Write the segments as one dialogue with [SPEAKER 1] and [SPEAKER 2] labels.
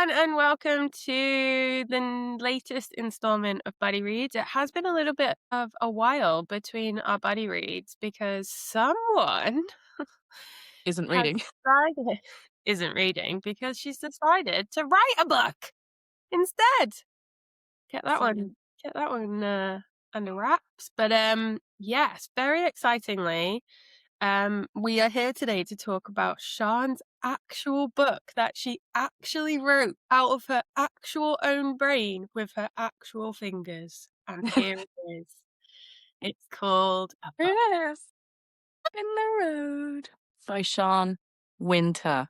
[SPEAKER 1] everyone, and welcome to the latest installment of Buddy Reads. It has been a little bit of a while between our Buddy Reads because someone
[SPEAKER 2] Isn't
[SPEAKER 1] has
[SPEAKER 2] reading.
[SPEAKER 1] decided isn't reading because she's decided to write a book instead. Get that
[SPEAKER 2] So
[SPEAKER 1] one, get that one under wraps. But yes, very excitingly. We are here today to talk about Sian's actual book that she actually wrote out of her actual own brain with her actual fingers. And here it is. It's called A Book.
[SPEAKER 2] yes, in the road by Sian Winter.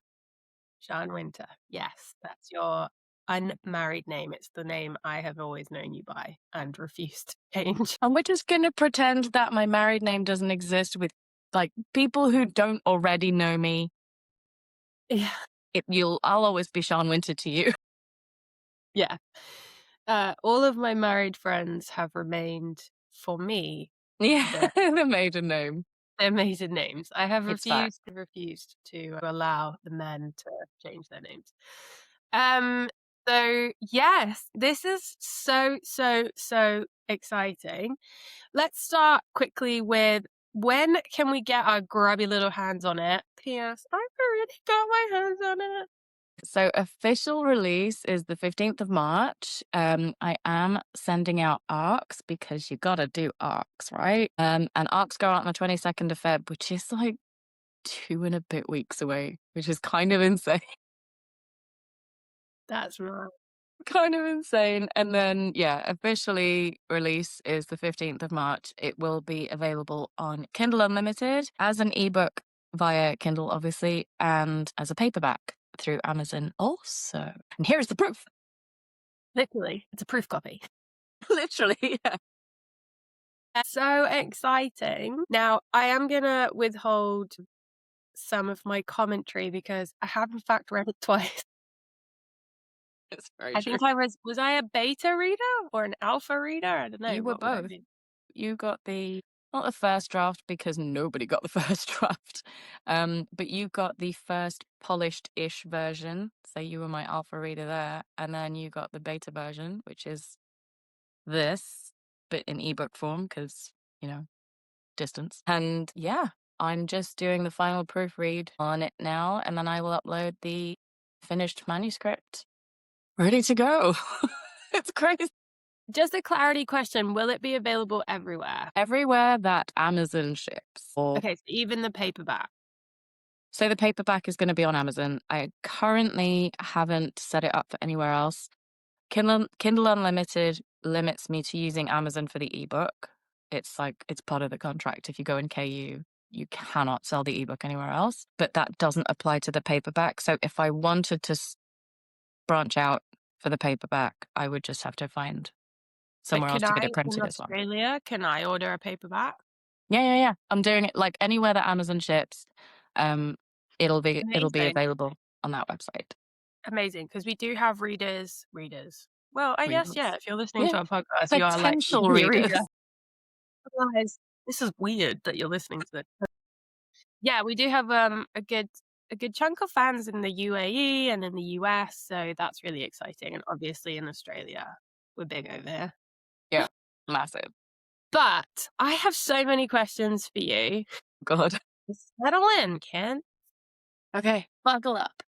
[SPEAKER 1] Sian Winter. Yes, that's your unmarried name. It's the name I have always known you by and refused to change.
[SPEAKER 2] And we're just going to pretend that my married name doesn't exist with people who don't already know me.
[SPEAKER 1] Yeah.
[SPEAKER 2] I'll always be Sian Winter to you.
[SPEAKER 1] Yeah. All of my married friends have remained for me
[SPEAKER 2] Yeah, the maiden name.
[SPEAKER 1] their maiden names. I have
[SPEAKER 2] It's fact.
[SPEAKER 1] refused to allow the men to change their names. Um, so yes, this is so exciting. Let's start quickly with when can we get our grubby little hands on it? P.S. I've already got my hands on it.
[SPEAKER 2] So official release is the 15th of March. I am sending out ARCs because you got to do ARCs, right? And ARCs go out on the 22nd of Feb, which is like 2 and a bit weeks away, which is kind of insane.
[SPEAKER 1] That's right.
[SPEAKER 2] Kind of insane. And then, yeah, officially release is the 15th of March. It will be available on Kindle Unlimited as an ebook via Kindle, obviously, and as a paperback through Amazon also. And here's the proof.
[SPEAKER 1] Literally, it's a proof copy.
[SPEAKER 2] Literally, yeah.
[SPEAKER 1] So exciting. Now, I am gonna withhold some of my commentary because I have in fact read it twice.
[SPEAKER 2] It's very
[SPEAKER 1] I
[SPEAKER 2] true.
[SPEAKER 1] think I was I a beta reader or an alpha reader? I don't know.
[SPEAKER 2] You were
[SPEAKER 1] What would I
[SPEAKER 2] both.
[SPEAKER 1] be?
[SPEAKER 2] You got not the first draft because nobody got the first draft, but you got the first polished-ish version. So you were my alpha reader there, and then you got the beta version, which is this, but in ebook form because, distance. And yeah, I'm just doing the final proofread on it now, and then I will upload the finished manuscript. Ready to go. It's crazy.
[SPEAKER 1] Just a clarity question, will it be available everywhere?
[SPEAKER 2] Everywhere that Amazon ships.
[SPEAKER 1] Okay, so even the paperback.
[SPEAKER 2] So the paperback is going to be on Amazon. I currently haven't set it up for anywhere else. Kindle Unlimited limits me to using Amazon for the ebook. It's part of the contract. If you go in KU, you cannot sell the ebook anywhere else. But that doesn't apply to the paperback. So if I wanted to branch out for the paperback, I would just have to find
[SPEAKER 1] But
[SPEAKER 2] somewhere else
[SPEAKER 1] can
[SPEAKER 2] to get
[SPEAKER 1] I,
[SPEAKER 2] it
[SPEAKER 1] in
[SPEAKER 2] printed as well.
[SPEAKER 1] Australia, can I order a paperback?
[SPEAKER 2] Yeah. I'm doing it like anywhere that Amazon ships. It'll be
[SPEAKER 1] Amazing.
[SPEAKER 2] available on that website.
[SPEAKER 1] Amazing, because we do have readers. Well, I guess, yeah,
[SPEAKER 2] Readers.
[SPEAKER 1] if you're listening
[SPEAKER 2] Yeah,
[SPEAKER 1] to our podcast, you are
[SPEAKER 2] potential
[SPEAKER 1] likely a reader.
[SPEAKER 2] readers.
[SPEAKER 1] Otherwise, this is weird that you're listening to it. Yeah, we do have a good chunk of fans in the UAE and in the US, so that's really exciting. And obviously in Australia, we're big over here.
[SPEAKER 2] Yeah, massive.
[SPEAKER 1] But I have so many questions for you.
[SPEAKER 2] God.
[SPEAKER 1] Settle in, Ken.
[SPEAKER 2] Okay, buckle up.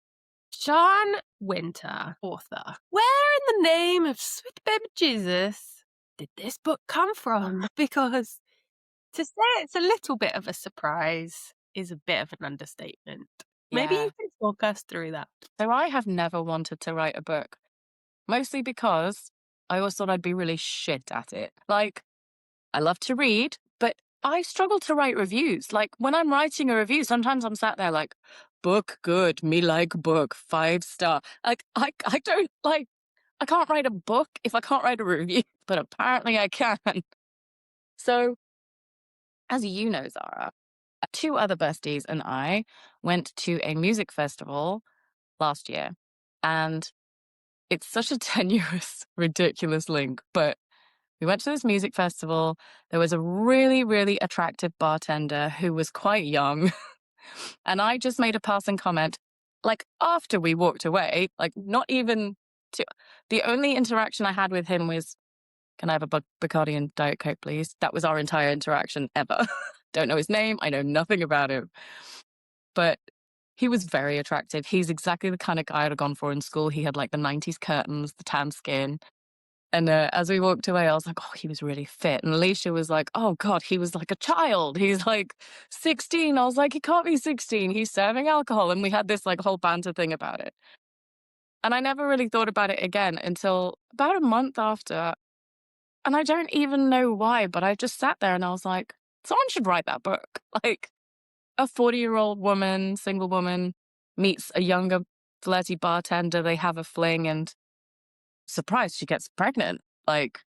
[SPEAKER 1] Sian Winter, author. Where in the name of sweet baby Jesus did this book come from? Because to say it's a little bit of a surprise is a bit of an understatement. Maybe
[SPEAKER 2] Yeah.
[SPEAKER 1] you can talk us through that.
[SPEAKER 2] So I have never wanted to write a book, mostly because I always thought I'd be really shit at it. Like, I love to read, but I struggle to write reviews. Like, when I'm writing a review, sometimes I'm sat there like, book good, me like book, 5-star. Like, I don't like, I can't write a book if I can't write a review, but apparently I can. So, as you know, Zara, 2 other besties and I went to a music festival last year. And it's such a tenuous, ridiculous link, but we went to this music festival. There was a really, really attractive bartender who was quite young. And I just made a passing comment, like, after we walked away, like, not even to the only interaction I had with him was, "Can I have a Bacardi and Diet Coke, please?" That was our entire interaction ever. Don't know his name, I know nothing about him, but he was very attractive. He's exactly the kind of guy I'd have gone for in school. He had, like, the '90s curtains, the tan skin, and, as we walked away, I was like, "Oh, he was really fit." And Alicia was like, "Oh god, he was like a child. He's like 16." I was like, "He can't be 16. He's serving alcohol." And we had this, like, whole banter thing about it. And I never really thought about it again until about a month after, and I don't even know why, but I just sat there and I was like, "Someone should write that book." Like, a 40-year-old woman, single woman, meets a younger flirty bartender, they have a fling, and surprise, she gets pregnant. Like,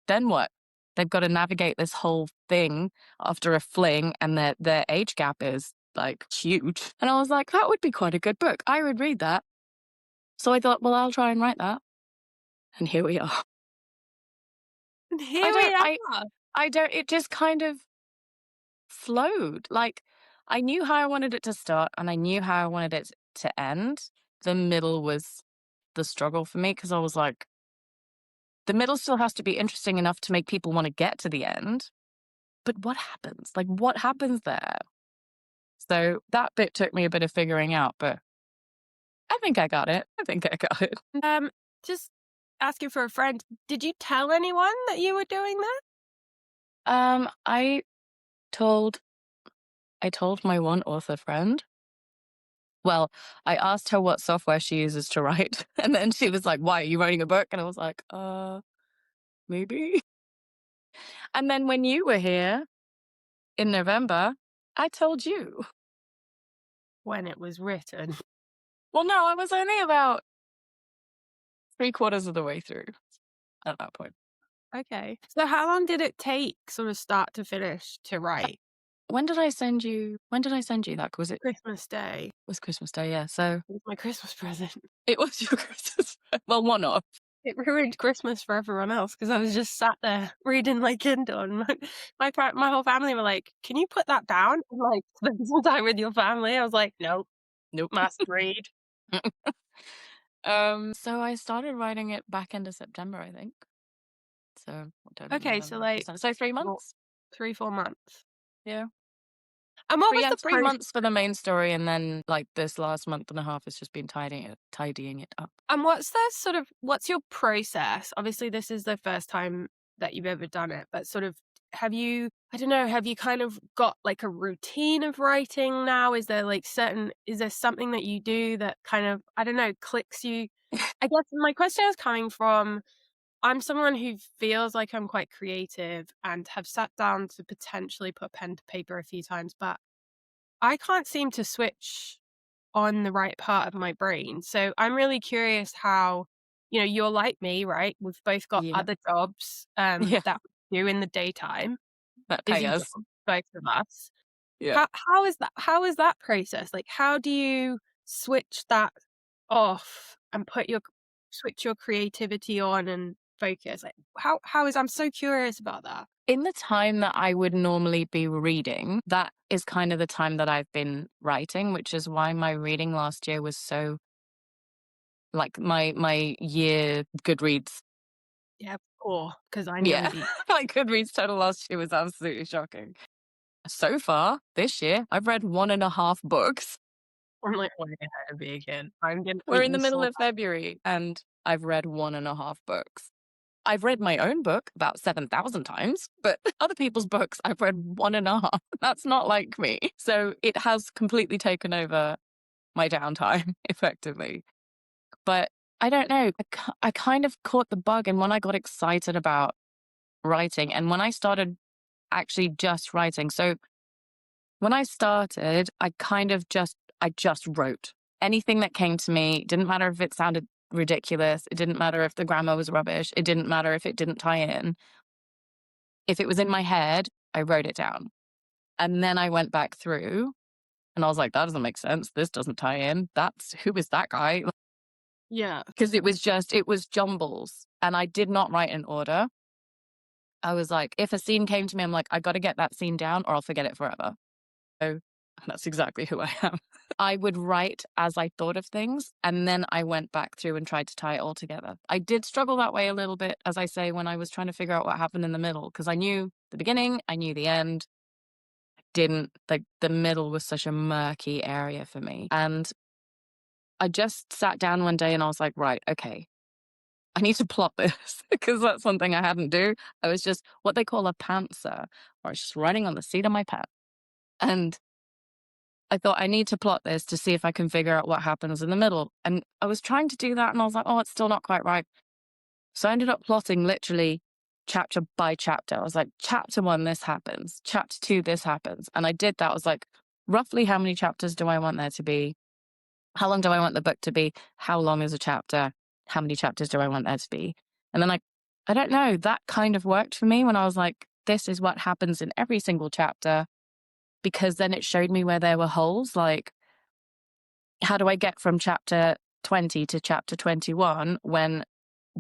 [SPEAKER 2] then what? They've got to navigate this whole thing after a fling, and their age gap is like huge. And I was like, that would be quite a good book. I would read that. So I thought, well, I'll try and write that. And here we are.
[SPEAKER 1] And
[SPEAKER 2] I
[SPEAKER 1] here we
[SPEAKER 2] don't, I,
[SPEAKER 1] are.
[SPEAKER 2] I don't, it just kind of flowed. Like, I knew how I wanted it to start and I knew how I wanted it to end. The middle was the struggle for me because I was like, the middle still has to be interesting enough to make people want to get to the end. But what happens? Like, what happens there? So that bit took me a bit of figuring out, but I think I got it. I think I got it.
[SPEAKER 1] Just asking for a friend. Did you tell anyone that you were doing that?
[SPEAKER 2] Um, I told I told my one author friend. Well, I asked her what software she uses to write, and then she was like, "Why are you writing a book?" And I was like, maybe." And then when you were here in November, I told you.
[SPEAKER 1] When it was written.
[SPEAKER 2] Well, no, I was only about 3/4 of the way through at that point.
[SPEAKER 1] Okay. So how long did it take, sort of start to finish, to write?
[SPEAKER 2] When did I send you that? Was it
[SPEAKER 1] Christmas Day.
[SPEAKER 2] was Christmas Day? Yeah. So
[SPEAKER 1] It was my Christmas present.
[SPEAKER 2] it was your Christmas. Well, one off.
[SPEAKER 1] It ruined Christmas for everyone else because I was just sat there reading my Kindle, and my whole family were like, "Can you put that down and, like, spend some time with your family?" I was like, "Nope,
[SPEAKER 2] Nope.
[SPEAKER 1] must read."
[SPEAKER 2] So I started writing it back into September, I think. So October,
[SPEAKER 1] Okay, so,
[SPEAKER 2] November,
[SPEAKER 1] like,
[SPEAKER 2] December. So 3
[SPEAKER 1] what,
[SPEAKER 2] months.
[SPEAKER 1] 3, 4 months.
[SPEAKER 2] Yeah.
[SPEAKER 1] And what
[SPEAKER 2] But
[SPEAKER 1] was
[SPEAKER 2] yeah,
[SPEAKER 1] the
[SPEAKER 2] 3
[SPEAKER 1] process?
[SPEAKER 2] months for the main story, and then like this last month and a half has just been tidying it up.
[SPEAKER 1] And what's your process? Obviously, this is the first time that you've ever done it, but sort of have you, I don't know, have you kind of got like a routine of writing now? Is there something that you do that kind of, I don't know, clicks you? I guess my question is coming from, I'm someone who feels like I'm quite creative and have sat down to potentially put pen to paper a few times, but I can't seem to switch on the right part of my brain. So I'm really curious how, you're like me, right? We've both got
[SPEAKER 2] Yeah.
[SPEAKER 1] other jobs
[SPEAKER 2] Yeah.
[SPEAKER 1] that we do in the daytime,
[SPEAKER 2] That pay
[SPEAKER 1] busy
[SPEAKER 2] us.
[SPEAKER 1] jobs, both of us.
[SPEAKER 2] Yeah.
[SPEAKER 1] How is that process? Like, how do you switch that off and switch your creativity on and focus? Like, I'm so curious about that.
[SPEAKER 2] In the time that I would normally be reading, that is kind of the time that I've been writing, which is why my reading last year was so like my year Goodreads.
[SPEAKER 1] Yeah, poor, because I nearly
[SPEAKER 2] Yeah.
[SPEAKER 1] beat.
[SPEAKER 2] My Goodreads total last year was absolutely shocking. So far this year, I've read 1.5 books.
[SPEAKER 1] I'm like way ahead of me again. I'm gonna
[SPEAKER 2] We're
[SPEAKER 1] beat
[SPEAKER 2] in the
[SPEAKER 1] you
[SPEAKER 2] middle
[SPEAKER 1] so
[SPEAKER 2] of February and I've read 1.5 books. I've read my own book about 7,000 times, but other people's books I've read 1.5. That's not like me. So it has completely taken over my downtime effectively. But I don't know. I kind of caught the bug. And when I got excited about writing and when I started actually just writing. So when I started, I just wrote anything that came to me. Didn't matter if it sounded ridiculous. It didn't matter if the grammar was rubbish. It didn't matter if it didn't tie in. If it was in my head, I wrote it down. And then I went back through and I was like, that doesn't make sense. This doesn't tie in. Who is that guy?
[SPEAKER 1] yeah.
[SPEAKER 2] Because it was jumbles. And I did not write in order. I was like, if a scene came to me, I'm like, I got to get that scene down or I'll forget it forever. So that's exactly who I am. I would write as I thought of things, and then I went back through and tried to tie it all together. I did struggle that way a little bit, as I say, when I was trying to figure out what happened in the middle, because I knew the beginning, I knew the end. Didn't like the middle was such a murky area for me. And I just sat down one day and I was like, right, okay, I need to plot this because that's something I hadn't do. I was just what they call a pantser, or I was just writing on the seat of my pants. And I thought I need to plot this to see if I can figure out what happens in the middle. And I was trying to do that and I was like, oh, it's still not quite right. So I ended up plotting literally chapter by chapter. I was like, chapter one, this happens. Chapter two, this happens. And I did that. I was like, roughly how many chapters do I want there to be? How long do I want the book to be? How long is a chapter? How many chapters do I want there to be? And then I don't know, that kind of worked for me when I was like, this is what happens in every single chapter, because then it showed me where there were holes. Like, how do I get from chapter 20 to chapter 21 when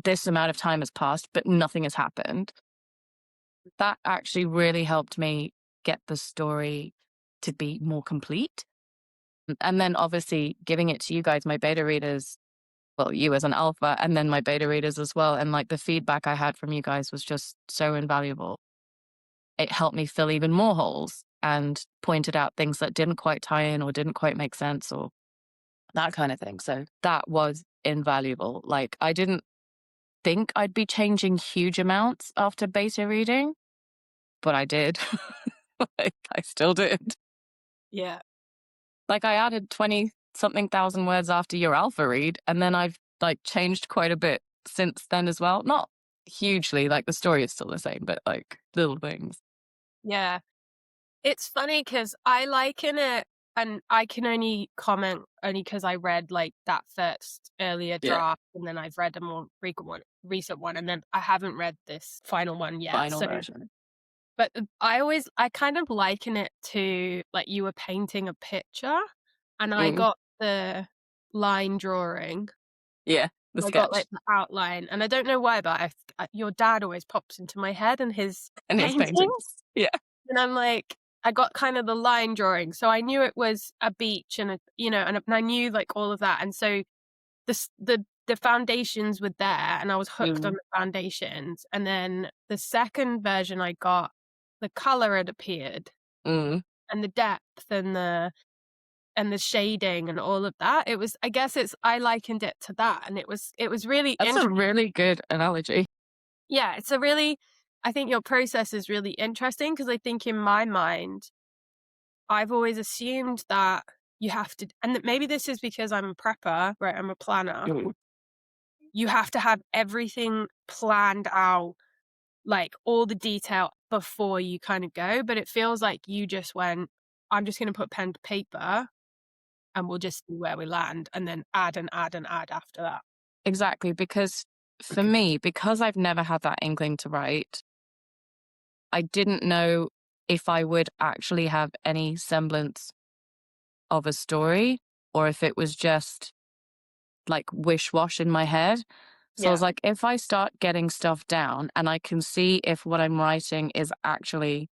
[SPEAKER 2] this amount of time has passed, but nothing has happened? That actually really helped me get the story to be more complete. And then obviously giving it to you guys, my beta readers, well, you as an alpha, and then my beta readers as well. And like the feedback I had from you guys was just so invaluable. It helped me fill even more holes and pointed out things that didn't quite tie in or didn't quite make sense or that kind of thing. So that was invaluable. Like, I didn't think I'd be changing huge amounts after beta reading, but I did. Like, I still did.
[SPEAKER 1] Yeah.
[SPEAKER 2] Like, I added 20 something thousand words after your alpha read, and then I've like changed quite a bit since then as well. Not hugely, like the story is still the same, but like little things.
[SPEAKER 1] Yeah. It's funny because I liken it, and I can only comment only because I read like that first earlier
[SPEAKER 2] Yeah.
[SPEAKER 1] draft, and then I've read a more recent one, and then I haven't read this final one yet.
[SPEAKER 2] Final
[SPEAKER 1] So,
[SPEAKER 2] version.
[SPEAKER 1] but I kind of liken it to like you were painting a picture, and I
[SPEAKER 2] Mm.
[SPEAKER 1] got the line drawing.
[SPEAKER 2] Yeah. The
[SPEAKER 1] I got
[SPEAKER 2] sketch
[SPEAKER 1] like the outline, and I don't know why, but your dad always pops into my head and his
[SPEAKER 2] and his
[SPEAKER 1] painting.
[SPEAKER 2] paintings. Yeah.
[SPEAKER 1] And I'm like, I got kind of the line drawing, so I knew it was a beach and and I knew like all of that, and so the foundations were there, and I was hooked on
[SPEAKER 2] Mm.
[SPEAKER 1] the foundations, and then the second version I got, the color had appeared,
[SPEAKER 2] Mm.
[SPEAKER 1] and the depth and the shading and all of that. It was, I guess I likened it to that, and it was really
[SPEAKER 2] That's a
[SPEAKER 1] interesting.
[SPEAKER 2] really good analogy.
[SPEAKER 1] Yeah, I think your process is really interesting because I think in my mind I've always assumed that you have to, and that maybe this is because I'm a prepper, right? I'm a planner.
[SPEAKER 2] Mm.
[SPEAKER 1] You have to have everything planned out, like all the detail before you kind of go. But it feels like you just went, I'm just going to put pen to paper and we'll just see where we land and then add and add and add after that.
[SPEAKER 2] Exactly. Because for me, because I've never had that inkling to write, I didn't know if I would actually have any semblance of a story or if it was just like wish wash in my head. So I was
[SPEAKER 1] Yeah.
[SPEAKER 2] like, if I start getting stuff down and I can see if what I'm writing is actually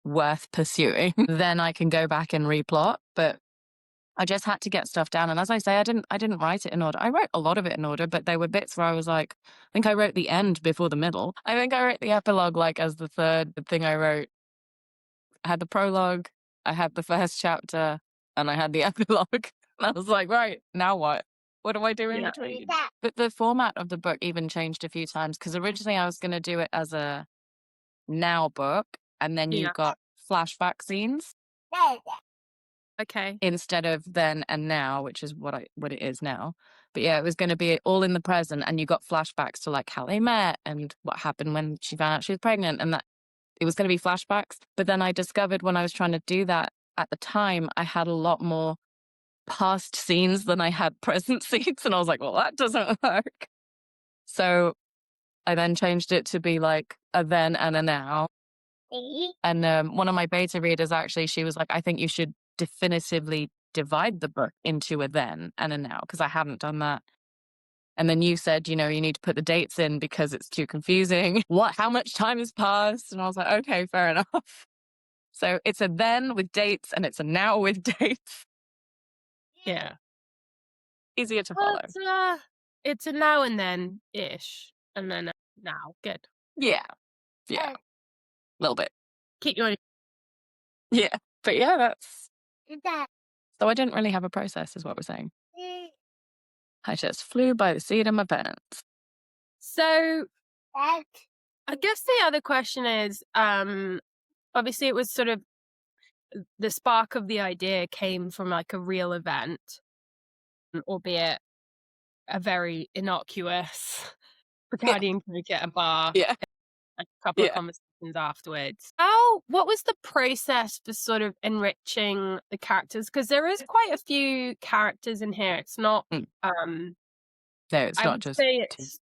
[SPEAKER 2] worth pursuing, then I can go back and replot. But I just had to get stuff down. And as I say, I didn't write it in order. I wrote a lot of it in order, but there were bits where I was like, I think I wrote the end before the middle. I think I wrote the epilogue like as the third thing I wrote. I had the prologue, I had the first chapter, and I had the epilogue. And I was like, right, now what? What do I do in
[SPEAKER 1] Yeah.
[SPEAKER 2] between? But the format of the book even changed a few times because originally I was going to do it as a now book, and then you
[SPEAKER 1] Yeah.
[SPEAKER 2] got flashback scenes
[SPEAKER 1] Okay.
[SPEAKER 2] instead of then and now, which is what it is now. But yeah, it was going to be all in the present, and you got flashbacks to like how they met and what happened when she found out she was pregnant, and that it was going to be flashbacks. But then I discovered when I was trying to do that at the time, I had a lot more past scenes than I had present scenes, and I was like, well, that doesn't work. So I then changed it to be like a then and a now. And one of my beta readers actually, she was like, I think you should definitively divide the book into a then and a now, because I hadn't done that. And then you said, you need to put the dates in because it's too confusing. How much time has passed? And I was like, okay, fair enough. So it's a then with dates and it's a now with dates.
[SPEAKER 1] Yeah.
[SPEAKER 2] Easier to follow.
[SPEAKER 1] It's a now and then-ish, and then now. Good.
[SPEAKER 2] Yeah. Yeah. A little bit.
[SPEAKER 1] Keep you on
[SPEAKER 2] Yeah. But yeah, that's so I didn't really have a process, is what we're saying. I just flew by the seat of my pants.
[SPEAKER 1] So, I guess the other question is, obviously it was sort of the spark of the idea came from, like, a real event, albeit a very innocuous
[SPEAKER 2] Yeah.
[SPEAKER 1] Bacardi drink at a bar,
[SPEAKER 2] Yeah.
[SPEAKER 1] a couple of
[SPEAKER 2] Yeah.
[SPEAKER 1] conversations afterwards. What was the process for sort of enriching the characters? Because there is quite a few characters in here. It's not,
[SPEAKER 2] Mm.
[SPEAKER 1] um
[SPEAKER 2] No, it's
[SPEAKER 1] I
[SPEAKER 2] not
[SPEAKER 1] would
[SPEAKER 2] just
[SPEAKER 1] say
[SPEAKER 2] two.
[SPEAKER 1] it's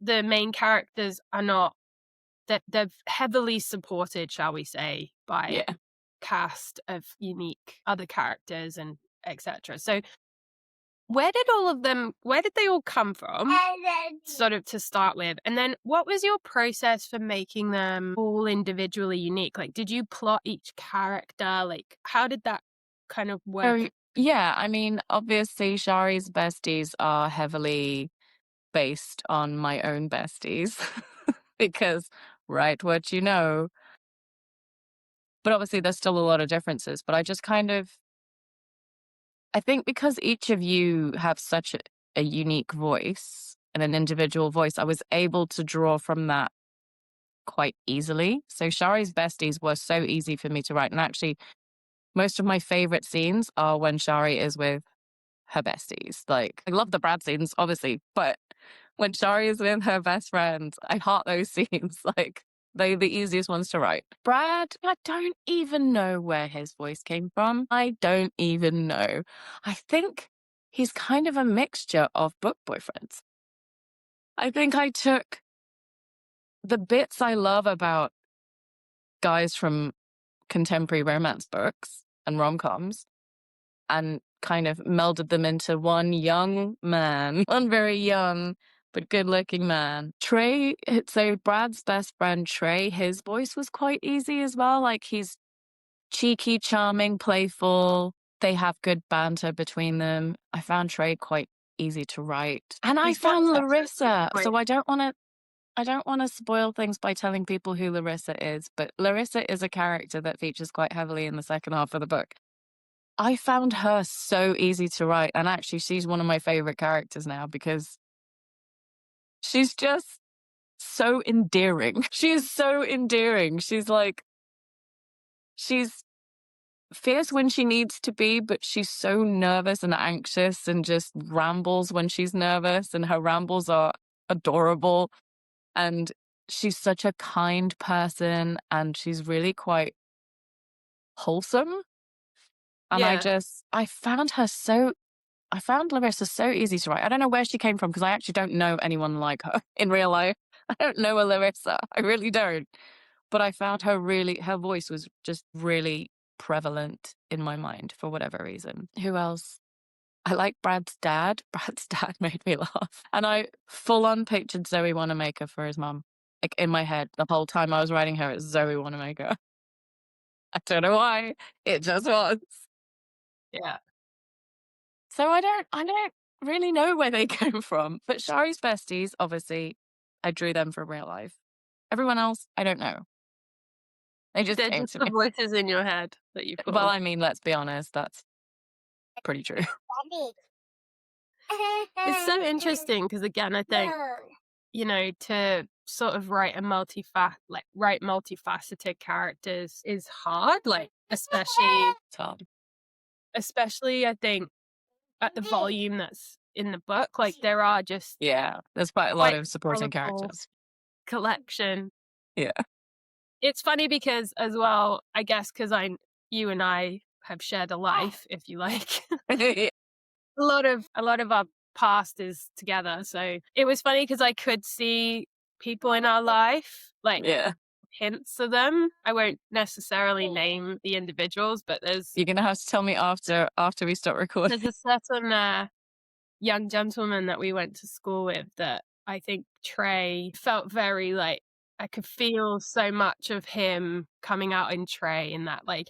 [SPEAKER 1] the main characters are not that they're heavily supported, shall we say, by
[SPEAKER 2] Yeah.
[SPEAKER 1] cast of unique other characters and etc. So where did they all come from, sort of to start with? And then what was your process for making them all individually unique? Like, did you plot each character? Like, how did that kind of work?
[SPEAKER 2] So, yeah, I mean, obviously, Shari's besties are heavily based on my own besties because write what you know. But obviously, there's still a lot of differences. But I just kind of, I think because each of you have such a unique voice and an individual voice, I was able to draw from that quite easily. So Shari's besties were so easy for me to write. And actually, most of my favorite scenes are when Shari is with her besties. Like, I love the Brad scenes, obviously, but when Shari is with her best friend, I heart those scenes. Like, they're the easiest ones to write. Brad, I don't even know where his voice came from. I don't even know. I think he's kind of a mixture of book boyfriends. I think I took the bits I love about guys from contemporary romance books and rom-coms and kind of melded them into one young man, one very young but good-looking man. Trey, so Brad's best friend Trey, his voice was quite easy as well. Like, he's cheeky, charming, playful. They have good banter between them. I found Trey quite easy to write. And I
[SPEAKER 1] Whose
[SPEAKER 2] found
[SPEAKER 1] voice actor?
[SPEAKER 2] Larissa.
[SPEAKER 1] Wait,
[SPEAKER 2] So I don't want to spoil things by telling people who Larissa is, but Larissa is a character that features quite heavily in the second half of the book. I found her so easy to write, and actually she's one of my favorite characters now because she's just so endearing. She is so endearing. She's fierce when she needs to be, but she's so nervous and anxious and just rambles when she's nervous, and her rambles are adorable. And she's such a kind person, and she's really quite wholesome. And
[SPEAKER 1] yeah.
[SPEAKER 2] I found Larissa so easy to write. I don't know where she came from because I actually don't know anyone like her in real life. I don't know a Larissa. I really don't. But I found her voice was just really prevalent in my mind for whatever reason. Who else? I like Brad's dad. Brad's dad made me laugh. And I full on pictured Zoe Wanamaker for his mum. Like, in my head, the whole time I was writing her, it's Zoe Wanamaker. I don't know why. It just was.
[SPEAKER 1] Yeah.
[SPEAKER 2] So I don't really know where they came from. But Shari's besties, obviously, I drew them from real life. Everyone else, I don't know. They just
[SPEAKER 1] They're
[SPEAKER 2] came
[SPEAKER 1] just
[SPEAKER 2] to
[SPEAKER 1] the
[SPEAKER 2] me.
[SPEAKER 1] voices in your head that you
[SPEAKER 2] Well,
[SPEAKER 1] pulled.
[SPEAKER 2] I mean, let's be honest, that's pretty true.
[SPEAKER 1] It's so interesting because, again, I think, to sort of write multifaceted characters is hard, like,
[SPEAKER 2] Tom.
[SPEAKER 1] especially I think at the volume that's in the book, like, there are just
[SPEAKER 2] Yeah, there's quite a lot
[SPEAKER 1] quite
[SPEAKER 2] of supporting
[SPEAKER 1] colorful
[SPEAKER 2] characters.
[SPEAKER 1] collection.
[SPEAKER 2] Yeah.
[SPEAKER 1] It's funny because as well, I guess, because you and I have shared a life, if you like. A lot of our past is together, so it was funny because I could see people in our life, like,
[SPEAKER 2] Yeah.
[SPEAKER 1] hints of them. I won't necessarily name the individuals, but
[SPEAKER 2] You're gonna have to tell me after we stop recording.
[SPEAKER 1] there's a certain, young gentleman that we went to school with that I think Trey felt very, like, I could feel so much of him coming out in Trey in that, like,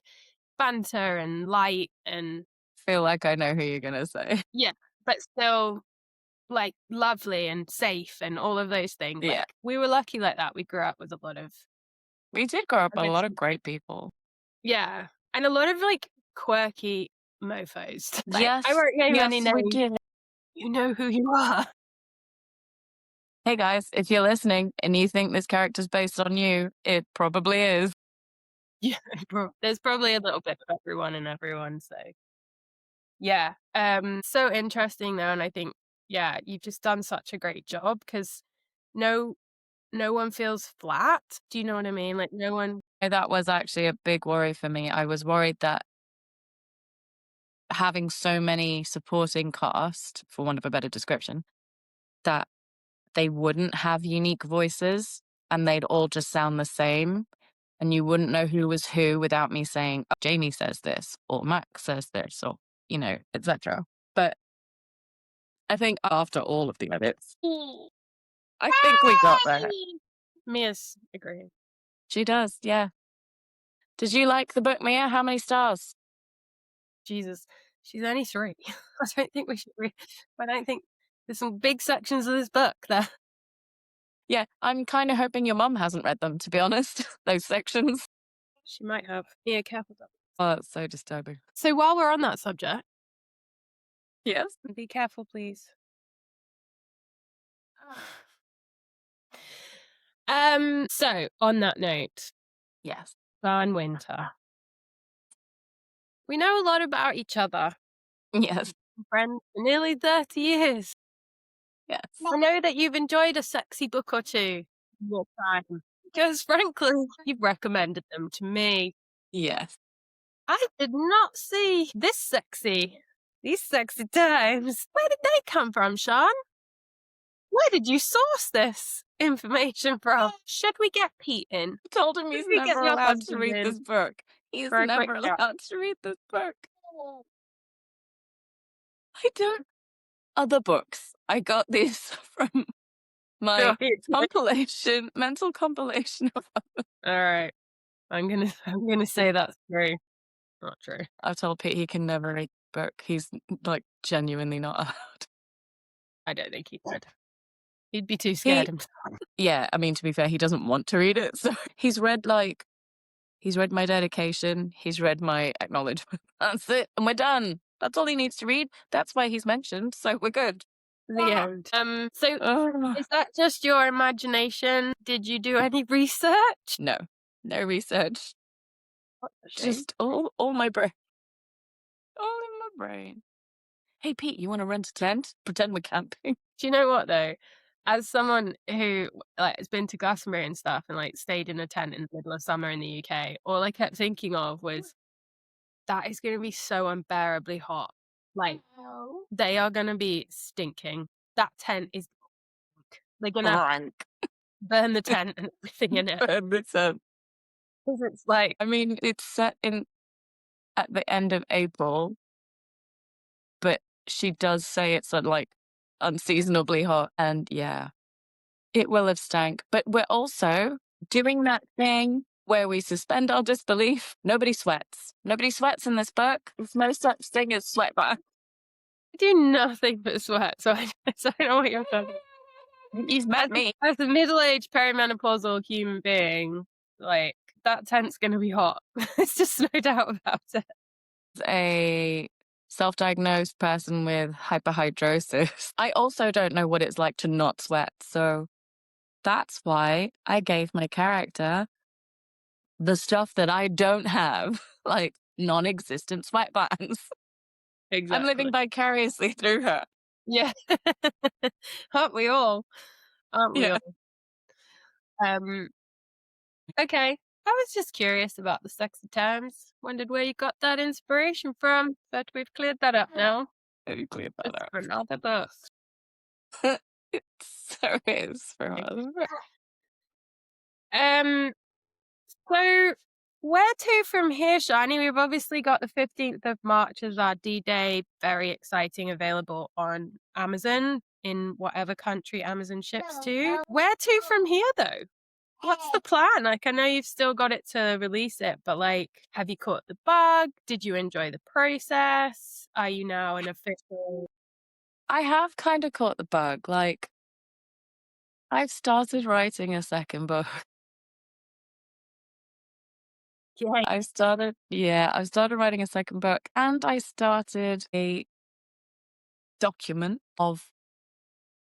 [SPEAKER 1] banter and light and
[SPEAKER 2] feel like I know who you're gonna say.
[SPEAKER 1] Yeah, but still, like, lovely and safe and all of those things.
[SPEAKER 2] Yeah.
[SPEAKER 1] Like, we were lucky like that. We grew up with a lot of
[SPEAKER 2] We did grow up
[SPEAKER 1] a
[SPEAKER 2] with a
[SPEAKER 1] good
[SPEAKER 2] lot of
[SPEAKER 1] stuff.
[SPEAKER 2] great people.
[SPEAKER 1] Yeah, and a lot of, like, quirky mofos. Like, I
[SPEAKER 2] Yes,
[SPEAKER 1] won't name any
[SPEAKER 2] yes, we
[SPEAKER 1] names.
[SPEAKER 2] did.
[SPEAKER 1] You know who you are.
[SPEAKER 2] Hey guys, if you're listening and you think this character's based on you, it probably is.
[SPEAKER 1] Yeah, there's probably a little bit of everyone and everyone, so yeah. So interesting though, and I think, yeah, you've just done such a great job because no no one feels flat. Do you know what I mean? Like, no one.
[SPEAKER 2] That was actually a big worry for me. I was worried that having so many supporting cast, for want of a better description, that they wouldn't have unique voices and they'd all just sound the same. And you wouldn't know who was who without me saying, "Oh, Jamie says this, or Max says this, or, etc." But I think after all of the edits, I think we got there.
[SPEAKER 1] Mia's agreeing.
[SPEAKER 2] She does, yeah. Did you like the book, Mia? How many stars?
[SPEAKER 1] Jesus, she's only 3. I don't think we should I don't think there's some big sections of this book that
[SPEAKER 2] Yeah, I'm kind of hoping your mum hasn't read them, to be honest, those sections.
[SPEAKER 1] she might have. Mia, careful.
[SPEAKER 2] Oh, it's so disturbing.
[SPEAKER 1] So while we're on that subject,
[SPEAKER 2] Yes.
[SPEAKER 1] be careful, please. So on that note,
[SPEAKER 2] Yes.
[SPEAKER 1] Sian Winter. We know a lot about each other.
[SPEAKER 2] Yes.
[SPEAKER 1] Friends for nearly 30 years.
[SPEAKER 2] Yes.
[SPEAKER 1] I know that you've enjoyed a sexy book or two in your time. Because frankly, you've recommended them to me.
[SPEAKER 2] Yes.
[SPEAKER 1] I did not see this sexy. These sexy times. Where did they come from, Sean? Where did you source this information from? Should we get Pete in?
[SPEAKER 2] I told him
[SPEAKER 1] Should
[SPEAKER 2] he's
[SPEAKER 1] we get
[SPEAKER 2] never
[SPEAKER 1] your
[SPEAKER 2] allowed to
[SPEAKER 1] husband
[SPEAKER 2] read
[SPEAKER 1] in
[SPEAKER 2] this book. He's
[SPEAKER 1] for a quick
[SPEAKER 2] never
[SPEAKER 1] chat?
[SPEAKER 2] allowed to read this book. I don't. Other books. I got these from my
[SPEAKER 1] Right.
[SPEAKER 2] compilation, mental compilation of.
[SPEAKER 1] All right. I'm gonna say that's true. Not true.
[SPEAKER 2] I've told Pete he can never read the book. He's like genuinely not allowed.
[SPEAKER 1] I don't think he would. He'd be too scared
[SPEAKER 2] He,
[SPEAKER 1] himself.
[SPEAKER 2] yeah, I mean, to be fair, he doesn't want to read it. So he's read my dedication, he's read my acknowledgement. That's it. And we're done. That's all he needs to read. That's why he's mentioned. So we're good.
[SPEAKER 1] The end. So
[SPEAKER 2] Ugh.
[SPEAKER 1] is that just your imagination? Did you do any research?
[SPEAKER 2] No, no research.
[SPEAKER 1] What a shame.
[SPEAKER 2] Just all my brain. All in my brain. Hey, Pete, you want to rent a tent? Pretend we're camping.
[SPEAKER 1] Do you know what though? As someone who like has been to Glastonbury and stuff and like stayed in a tent in the middle of summer in the UK, all I kept thinking of was that is going to be so unbearably hot. Like they are going to be stinking. That tent is. They're gonna
[SPEAKER 2] Rank.
[SPEAKER 1] burn the tent and everything in it
[SPEAKER 2] Burn the tent.
[SPEAKER 1] because it's like
[SPEAKER 2] I mean, it's set in at the end of April, but she does say it's like unseasonably hot. And yeah, it will have stank. But we're also doing that thing where we suspend our disbelief. Nobody sweats. Nobody sweats in this book. There's no such thing as sweat bath.
[SPEAKER 1] I do nothing but sweat, so I don't know what you're talking.
[SPEAKER 2] You've met me.
[SPEAKER 1] As a middle-aged perimenopausal human being, like that tent's gonna be hot. There's just no doubt about it.
[SPEAKER 2] A self-diagnosed person with hyperhidrosis. I also don't know what it's like to not sweat. So that's why I gave my character the stuff that I don't have, like non-existent sweatbands.
[SPEAKER 1] Exactly.
[SPEAKER 2] I'm living vicariously through her.
[SPEAKER 1] Yeah. Aren't we all? Aren't we
[SPEAKER 2] Yeah.
[SPEAKER 1] all? Okay. I was just curious about the sexy times. Wondered where you got that inspiration from, but we've cleared that up now.
[SPEAKER 2] You cleared that
[SPEAKER 1] It's
[SPEAKER 2] up.
[SPEAKER 1] for another book.
[SPEAKER 2] It so is for us.
[SPEAKER 1] Um, so where to from here, Shani? We've obviously got the 15th of March as our D-Day. Very exciting, available on Amazon in whatever country Amazon ships to. Where to from here, though? what's the plan? Like, I know you've still got it to release it, but, like, have you caught the bug? Did you enjoy the process? Are you now an official
[SPEAKER 2] I have kind of caught the bug. Like, I've started writing a second book.
[SPEAKER 1] Yay.
[SPEAKER 2] I started writing a second book and I started a document of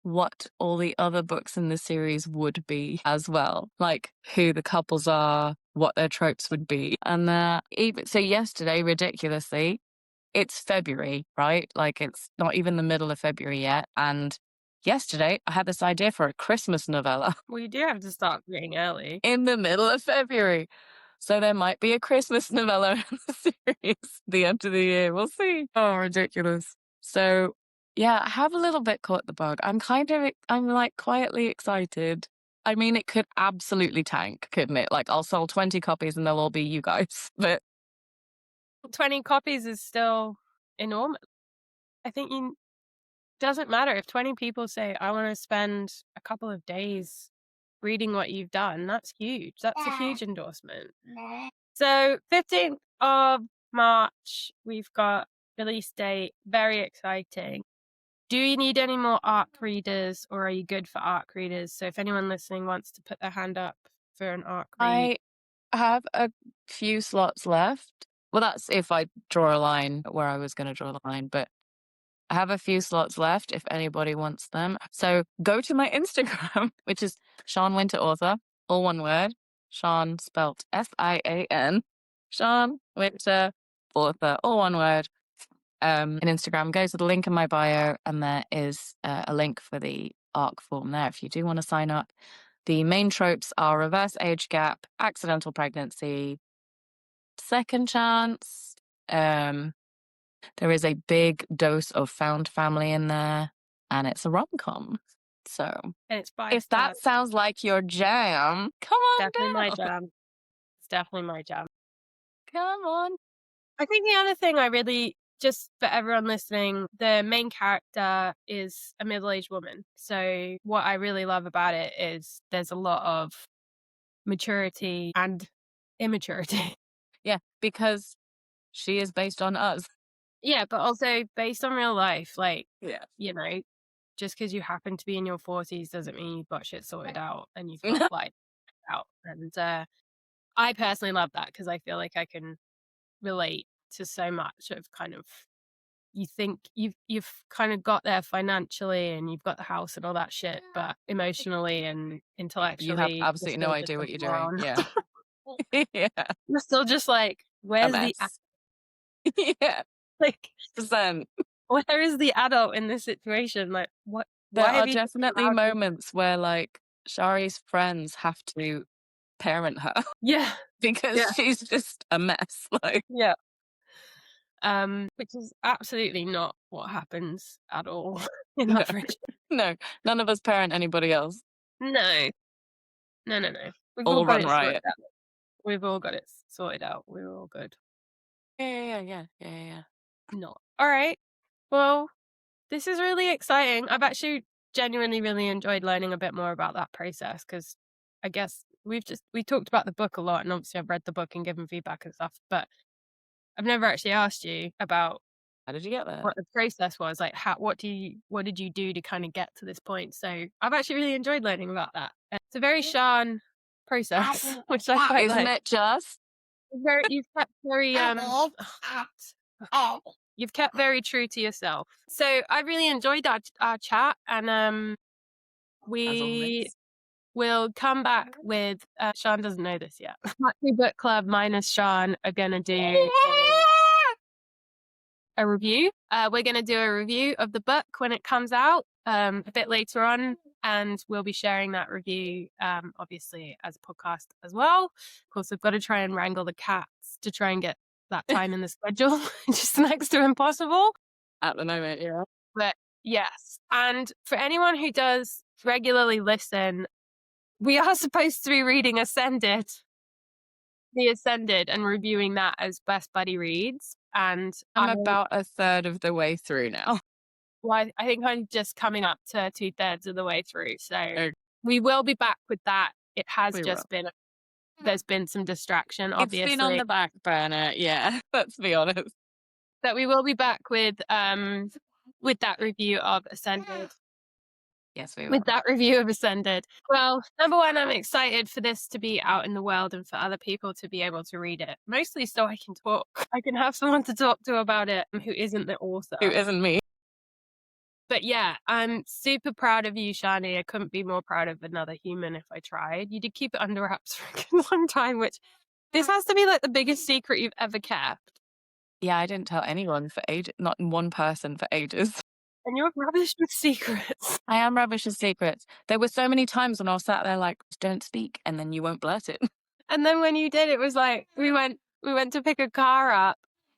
[SPEAKER 2] what all the other books in the series would be as well, like who the couples are, what their tropes would be. And even so, yesterday, ridiculously, it's February, right? Like it's not even the middle of February yet. And yesterday, I had this idea for a Christmas novella
[SPEAKER 1] Well, you do have to start reading early.
[SPEAKER 2] in the middle of February. So there might be a Christmas novella in the series the end of the year. We'll see. Oh, ridiculous. So yeah, I have a little bit caught the bug. I'm like quietly excited. I mean, it could absolutely tank, couldn't it? Like I'll sell 20 copies and they'll all be you guys. But
[SPEAKER 1] 20 copies is still enormous. I think you doesn't matter if 20 people say, "I wanna spend a couple of days reading what you've done," that's huge. That's a huge endorsement. So 15th of March, we've got release date. Very exciting. Do you need any more ARC readers, or are you good for ARC readers? So if anyone listening wants to put their hand up for an ARC read.
[SPEAKER 2] I have a few slots left. Well, that's if I draw a line where I was going to draw the line, but I have a few slots left if anybody wants them. So go to my Instagram, which is Sian Winter Author, all one word. Sian spelt Sian. Sian Winter Author, all one word. In Instagram, go to the link in my bio, and there is a link for the ARC form there if you do want to sign up. The main tropes are reverse age gap, accidental pregnancy, second chance. There is a big dose of found family in there, and it's a rom-com. So
[SPEAKER 1] And it's by
[SPEAKER 2] if that sounds like your jam, come on
[SPEAKER 1] definitely my
[SPEAKER 2] down.
[SPEAKER 1] jam. It's definitely my jam.
[SPEAKER 2] Come on.
[SPEAKER 1] I think the other thing I really, just for everyone listening, the main character is a middle-aged woman. So what I really love about it is there's a lot of maturity and immaturity.
[SPEAKER 2] Yeah, because she is based on us.
[SPEAKER 1] Yeah, but also based on real life. Like,
[SPEAKER 2] Yeah.
[SPEAKER 1] you know, just because you happen to be in your 40s doesn't mean you've got shit sorted out and you've got life out. And I personally love that because I feel like I can relate to so much of kind of, you think you've kind of got there financially and you've got the house and all that shit, but emotionally and
[SPEAKER 2] You have
[SPEAKER 1] intellectually you're
[SPEAKER 2] absolutely no
[SPEAKER 1] still just
[SPEAKER 2] idea
[SPEAKER 1] a
[SPEAKER 2] what you're doing.
[SPEAKER 1] moron.
[SPEAKER 2] Yeah. Yeah.
[SPEAKER 1] You're still just like,
[SPEAKER 2] A
[SPEAKER 1] where's the
[SPEAKER 2] mess. Yeah.
[SPEAKER 1] like,
[SPEAKER 2] Percent.
[SPEAKER 1] where is the adult in this situation? Like, what?
[SPEAKER 2] There
[SPEAKER 1] Why have
[SPEAKER 2] are
[SPEAKER 1] you just
[SPEAKER 2] definitely
[SPEAKER 1] allowed me?
[SPEAKER 2] moments where like Shari's friends have to parent her
[SPEAKER 1] Yeah,
[SPEAKER 2] because
[SPEAKER 1] yeah,
[SPEAKER 2] she's just a mess. Like,
[SPEAKER 1] yeah. Which is absolutely not what happens at all in
[SPEAKER 2] no,
[SPEAKER 1] that friendship.
[SPEAKER 2] no, none of us parent anybody else.
[SPEAKER 1] No, no, no, no. We've all
[SPEAKER 2] All
[SPEAKER 1] got
[SPEAKER 2] run
[SPEAKER 1] it sorted
[SPEAKER 2] riot.
[SPEAKER 1] out. We've all got it sorted out. We're all good.
[SPEAKER 2] Yeah.
[SPEAKER 1] Not. All right. Well, this is really exciting. I've actually genuinely really enjoyed learning a bit more about that process because I guess we talked about the book a lot, and obviously I've read the book and given feedback and stuff, but I've never actually asked you about
[SPEAKER 2] How did you get there?
[SPEAKER 1] what the process was. Like, what did you do to kind of get to this point? So I've actually really enjoyed learning about that. It's a very Sian process, which I quite
[SPEAKER 2] Isn't
[SPEAKER 1] like.
[SPEAKER 2] it just?
[SPEAKER 1] You've kept very you've kept very true to yourself. So I really enjoyed our chat, and
[SPEAKER 2] As
[SPEAKER 1] we
[SPEAKER 2] always.
[SPEAKER 1] will come back with. Sean doesn't know this yet. Monthly Book Club minus Sean are gonna do a review. We're gonna do a review of the book when it comes out a bit later on, and we'll be sharing that review obviously as a podcast as well. Of course, we've got to try and wrangle the cats to try and get that time in the schedule, just next to impossible.
[SPEAKER 2] At the moment, yeah.
[SPEAKER 1] But yes, and for anyone who does regularly listen, we are supposed to be reading The Ascended, and reviewing that as Best Buddy Reads. And
[SPEAKER 2] I'm about a third of the way through now.
[SPEAKER 1] well, I think I'm just coming up to 2/3 of the way through. So
[SPEAKER 2] Okay.
[SPEAKER 1] we will be back with that it has
[SPEAKER 2] We will.
[SPEAKER 1] just been there's been some distraction,
[SPEAKER 2] It's been on
[SPEAKER 1] obviously.
[SPEAKER 2] the back burner, yeah, let's be honest.
[SPEAKER 1] But we will be back with that review of Ascended.
[SPEAKER 2] Yes, we will.
[SPEAKER 1] With that review of Ascended. Well, number one, I'm excited for this to be out in the world and for other people to be able to read it. Mostly so I can talk. I can have someone to talk to about it who isn't the
[SPEAKER 2] Who
[SPEAKER 1] author.
[SPEAKER 2] isn't me?
[SPEAKER 1] But yeah, I'm super proud of you, Shani. I couldn't be more proud of another human if I tried. You did keep it under wraps for a good long time, which this has to be like the biggest secret you've ever kept.
[SPEAKER 2] Yeah, I didn't tell anyone for ages, not one person for ages.
[SPEAKER 1] And you're rubbish with secrets.
[SPEAKER 2] I am rubbish with secrets. There were so many times when I was sat there like, don't speak, and then you won't blurt it.
[SPEAKER 1] And then when you did, it was like we went to pick a car up.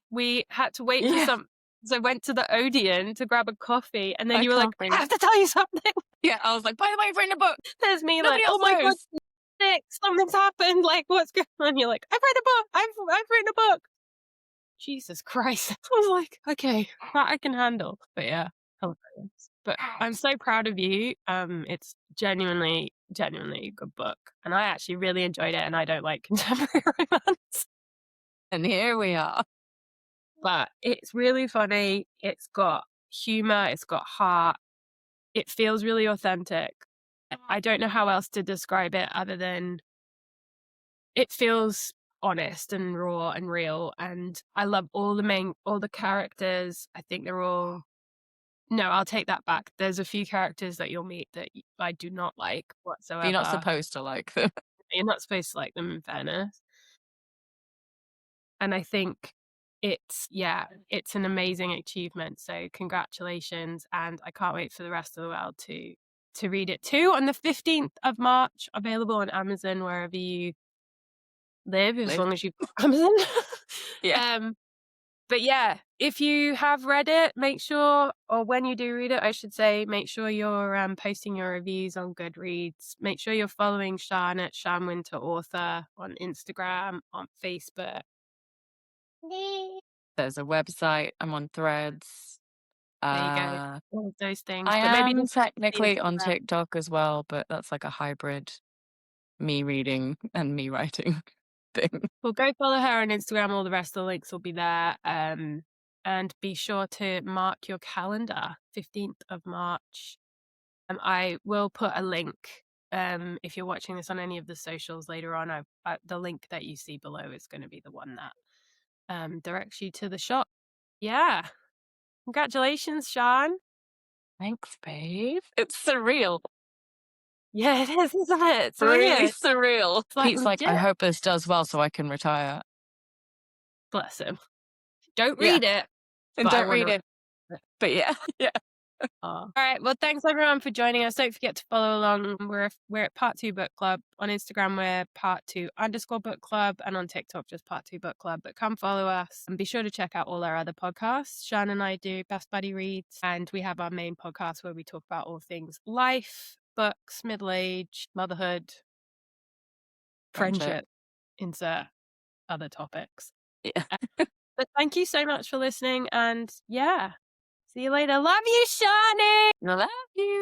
[SPEAKER 1] We had to wait for
[SPEAKER 2] Yeah,
[SPEAKER 1] some. So I went to the Odeon to grab a coffee, and then
[SPEAKER 2] I
[SPEAKER 1] you were like,
[SPEAKER 2] can't
[SPEAKER 1] "I
[SPEAKER 2] breathe.
[SPEAKER 1] have to tell you something."
[SPEAKER 2] Yeah, I was like, by the way, I've written a book.
[SPEAKER 1] There's me like,
[SPEAKER 2] Nobody
[SPEAKER 1] "Oh
[SPEAKER 2] else
[SPEAKER 1] my god,
[SPEAKER 2] knows.
[SPEAKER 1] sick, something's happened. Like, what's going on?" You're like, "I've read a book. I've written a book." Jesus Christ! I was like, "Okay, that I can handle." But yeah, hilarious. But I'm so proud of you. It's genuinely a good book, and I actually really enjoyed it. And I don't like contemporary romance.
[SPEAKER 2] And here we are.
[SPEAKER 1] But it's really funny. It's got humor, it's got heart. It feels really authentic. I don't know how else to describe it other than it feels honest and raw and real. And I love all the characters. I think they're all. No, I'll take that back. There's a few characters that you'll meet that I do not like
[SPEAKER 2] You're not
[SPEAKER 1] whatsoever.
[SPEAKER 2] supposed to like them.
[SPEAKER 1] You're not supposed to like them, in fairness. And I think it's an amazing achievement. So congratulations. And I can't wait for the rest of the world to read it too on the 15th of March, available on Amazon, wherever you live, as
[SPEAKER 2] Live.
[SPEAKER 1] long as you've got Amazon.
[SPEAKER 2] Yeah.
[SPEAKER 1] But yeah, if you have read it, make sure, or when you do read it, I should say, make sure you're posting your reviews on Goodreads. Make sure you're following Sian at Sian Winter Author on Instagram, on Facebook.
[SPEAKER 2] There's a website. I'm on Threads.
[SPEAKER 1] There you go.
[SPEAKER 2] Uh,
[SPEAKER 1] All of those things.
[SPEAKER 2] I
[SPEAKER 1] But maybe
[SPEAKER 2] am
[SPEAKER 1] just the
[SPEAKER 2] technically on
[SPEAKER 1] Instagram.
[SPEAKER 2] TikTok as well, but that's like a hybrid me reading and me writing thing.
[SPEAKER 1] Well, go follow her on Instagram. All the rest of the links will be there. And be sure to mark your calendar, 15th of March. I will put a link. If you're watching this on any of the socials later on, the link that you see below is going to be the one that directs you to the shop. Yeah. Congratulations, Sian.
[SPEAKER 2] Thanks, babe. It's surreal.
[SPEAKER 1] Yeah, it is, isn't it? It's
[SPEAKER 2] Really
[SPEAKER 1] weird.
[SPEAKER 2] surreal.
[SPEAKER 1] It's like
[SPEAKER 2] Pete's like, I
[SPEAKER 1] legit.
[SPEAKER 2] hope this does well so I can retire.
[SPEAKER 1] Bless him. Don't
[SPEAKER 2] Yeah.
[SPEAKER 1] read it,
[SPEAKER 2] And
[SPEAKER 1] but I
[SPEAKER 2] don't
[SPEAKER 1] want
[SPEAKER 2] read
[SPEAKER 1] to.
[SPEAKER 2] it. But yeah, yeah.
[SPEAKER 1] All right. Well, thanks everyone for joining us. Don't forget to follow along. We're at Part 2 Book Club. On Instagram, we're Part2_Book Club. And on TikTok, just Part 2 Book Club. But come follow us and be sure to check out all our other podcasts. Sian and I do Best Buddy Reads. And we have our main podcast where we talk about all things life, books, middle age, motherhood, friendship, insert other topics.
[SPEAKER 2] Yeah.
[SPEAKER 1] But thank you so much for listening. And yeah, see you later. Love you, Shani.
[SPEAKER 2] I love you.